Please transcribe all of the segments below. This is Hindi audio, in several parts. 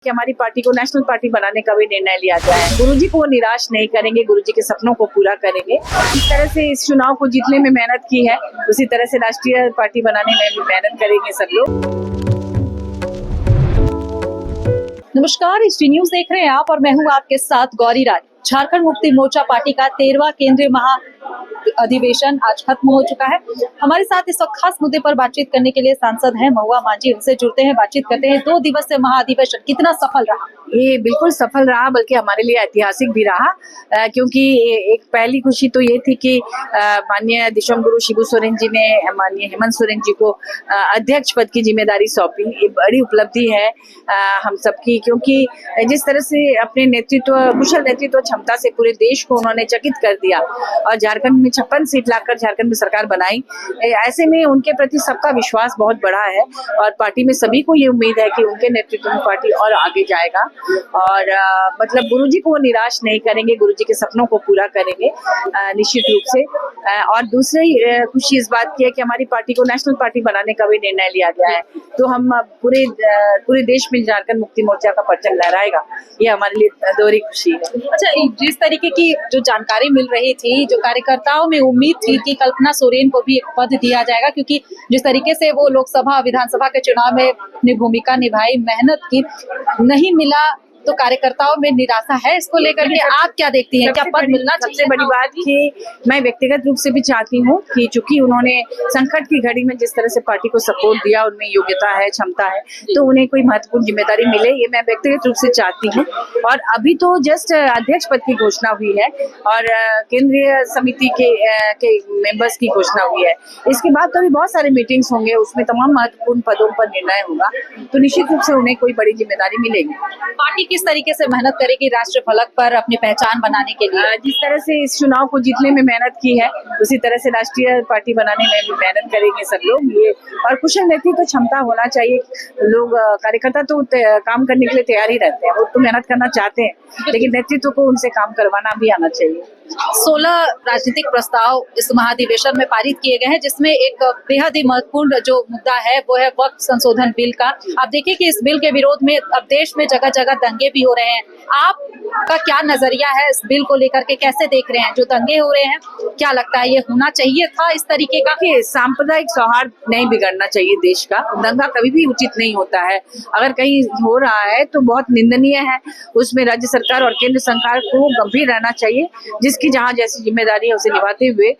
कि हमारी पार्टी को नेशनल पार्टी बनाने का भी निर्णय लिया जाए। गुरुजी को वो निराश नहीं करेंगे, गुरुजी के सपनों को पूरा करेंगे। जिस तरह से इस चुनाव को जीतने में मेहनत की है, उसी तरह से राष्ट्रीय पार्टी बनाने में भी मेहनत करेंगे सब लोग। नमस्कार, हिस्ट्री न्यूज देख रहे हैं आप और मैं हूं आपके साथ गौरी राय। झारखंड मुक्ति मोर्चा पार्टी का 13वां केंद्रीय महा अधिवेशन आज खत्म हो चुका है। हमारे साथ इस वक्त खास मुद्दे पर बातचीत करने के लिए सांसद हैं महुआ मांझी, उनसे जुड़ते हैं, बातचीत करते हैं। 2 दिवसीय महाअधिवेशन कितना सफल रहा? ये बिल्कुल सफल रहा, बल्कि हमारे लिए ऐतिहासिक भी रहा, क्योंकि एक पहली खुशी तो ये थी कि माननीय दिशम गुरु शिबू सोरेन जी ने माननीय हेमंत सोरेन जी को अध्यक्ष पद की जिम्मेदारी सौंपी। ये बड़ी उपलब्धि है हम सबकी, क्योंकि जिस तरह से अपने नेतृत्व, कुशल नेतृत्व क्षमता से पूरे देश को उन्होंने चकित कर दिया और झारखंड में 56 सीट लाकर झारखंड में सरकार बनाई। ऐसे में उनके प्रति सबका विश्वास बहुत बड़ा है और पार्टी में सभी को ये उम्मीद है कि उनके नेतृत्व में पार्टी और आगे जाएगा और मतलब गुरुजी को वो निराश नहीं करेंगे, गुरुजी के सपनों को पूरा करेंगे निश्चित रूप से। और दूसरी खुशी इस बात की है कि हमारी पार्टी को नेशनल पार्टी बनाने का भी निर्णय लिया गया है, तो हम पूरे देश में झारखंड मुक्ति मोर्चा का परचम लहराएगा। ये हमारे लिए दोहरी खुशी है। अच्छा, जिस तरीके की जो जानकारी मिल रही थी, जो कार्यकर्ताओं में उम्मीद थी कि कल्पना सोरेन को भी एक पद दिया जाएगा, क्योंकि जिस तरीके से वो लोकसभा विधानसभा के चुनाव में अपनी भूमिका निभाई, मेहनत की, नहीं मिला तो कार्यकर्ताओं में निराशा है। इसको लेकर के आप क्या देखती हैं? क्या पद मिलना चाहिए? सबसे बड़ी बात कि मैं व्यक्तिगत रूप से भी चाहती हूँ कि चूंकि उन्होंने संकट की घड़ी में जिस तरह से पार्टी को सपोर्ट दिया, उनमें योग्यता है, क्षमता है, तो उन्हें कोई महत्वपूर्ण जिम्मेदारी मिले, ये मैं व्यक्तिगत रूप से चाहती हूँ। और अभी तो जस्ट अध्यक्ष पद की घोषणा हुई है और केंद्रीय समिति के मेंबर्स की घोषणा हुई है। इसके बाद तो अभी बहुत सारे मीटिंग्स होंगे, उसमें तमाम महत्वपूर्ण पदों पर निर्णय होगा, तो निश्चित रूप से उन्हें कोई बड़ी जिम्मेदारी मिलेगी। पार्टी किस तरीके से मेहनत करेगी राष्ट्रीय फलक पर अपनी पहचान बनाने के लिए? जिस तरह से इस चुनाव को जीतने में मेहनत की है, उसी तरह से राष्ट्रीय पार्टी बनाने में भी मेहनत करेंगे सब लोग। ये और कुशल नेतृत्व क्षमता होना चाहिए। लोग कार्यकर्ता तो काम करने के लिए तैयार ही रहते हैं, वो तो मेहनत करना चाहते हैं, लेकिन नेतृत्व को उनसे काम करवाना भी आना चाहिए। 16 राजनीतिक प्रस्ताव इस महाधिवेशन में पारित किए गए हैं, जिसमें एक बेहद ही महत्वपूर्ण जो मुद्दा है वो है वक्फ संशोधन बिल का। आप देखिए कि इस बिल के विरोध में अब देश में जगह जगह दंगे भी हो रहे हैं। आपका क्या नजरिया है इस बिल को लेकर के? कैसे देख रहे हैं जो दंगे हो रहे हैं? क्या लगता है ये होना चाहिए था इस तरीके का? सांप्रदायिक सौहार्द नहीं बिगड़ना चाहिए देश का। दंगा कभी भी उचित नहीं होता है। अगर कहीं हो रहा है तो बहुत निंदनीय है। उसमें राज्य सरकार और केंद्र सरकार को गंभीर रहना चाहिए, जिसकी जहाँ जैसी जिम्मेदारी है उसे निभाते हुए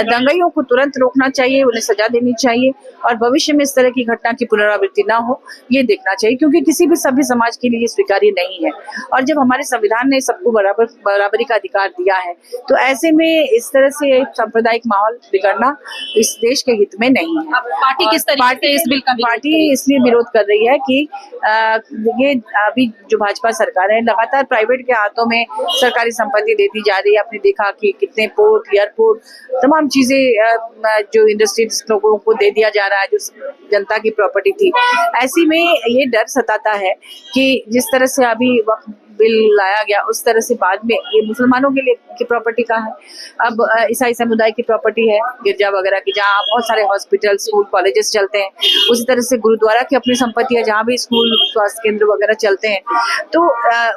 दंगाइयों को तुरंत रोकना चाहिए, उन्हें सजा देनी चाहिए और भविष्य में इस तरह की घटना की पुनरावृत्ति ना हो, ये देखना चाहिए, क्योंकि किसी भी सभ्य समाज के लिए ये स्वीकार्य नहीं है। और जब हमारे संविधान ने सबको बराबरी का अधिकार दिया है, तो ऐसे में इस तरह से सांप्रदायिक माहौल बिगड़ना इस देश के हित में नहीं है। पार्टी किस तरीके से इस बिल का पार्टी इसलिए विरोध कर रही है कि ये अभी जो भाजपा सरकार है लगातार प्राइवेट के हाथों में सरकारी संपत्ति देती जा रही है। आपने देखा कि कितने पोर्ट, एयरपोर्ट, तमाम चीजें जो इंडस्ट्रीज लोगों को दे दिया जा रहा है, जो जनता की प्रॉपर्टी थी। ऐसी में ये डर सताता है कि जिस तरह से अभी वक्त बिल लाया गया, उस तरह से बाद में ये मुसलमानों के लिए की प्रॉपर्टी का है, अब ईसाई समुदाय की प्रॉपर्टी है, गिरजा वगैरह की, जहाँ बहुत सारे हॉस्पिटल, स्कूल, कॉलेजेस चलते हैं। उसी तरह से गुरुद्वारा की अपनी संपत्ति है, जहाँ भी स्कूल, स्वास्थ्य केंद्र वगैरह चलते हैं। तो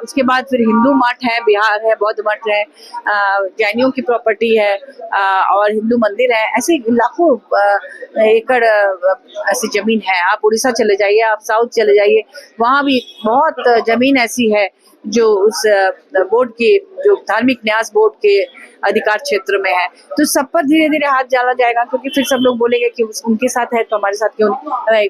उसके बाद फिर हिंदू मठ है, बिहार है, बौद्ध मठ है, जैनियों की प्रॉपर्टी है और हिंदू मंदिर है। ऐसे लाखों एकड़ ऐसी जमीन है। आप उड़ीसा चले जाइए, आप साउथ चले जाइए, वहाँ भी बहुत जमीन ऐसी है जो उस बोर्ड के, जो धार्मिक न्यास बोर्ड के अधिकार क्षेत्र में है। तो सब पर धीरे धीरे हाथ डाला जाएगा, क्योंकि फिर सब लोग बोलेंगे कि उनके साथ है तो हमारे साथ क्यों नहीं,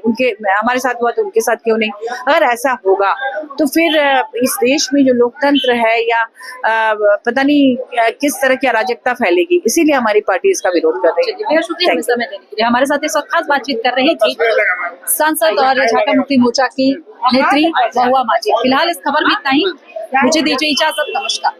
हमारे साथ हुआ तो उनके साथ क्यों नहीं। अगर ऐसा होगा तो फिर इस देश में जो लोकतंत्र है या पता नहीं किस तरह की अराजकता फैलेगी। इसीलिए हमारी पार्टी इसका विरोध कर रही है। शुक्रिया समय देने के लिए। हमारे साथ इस वक्त खास बातचीत कर रही थी सांसद और झारखंड मुक्ति मोर्चा की नेत्री महुआ मांझी। फिलहाल इस खबर में इतना ही। मुझे दीजिए इजाजत। नमस्कार।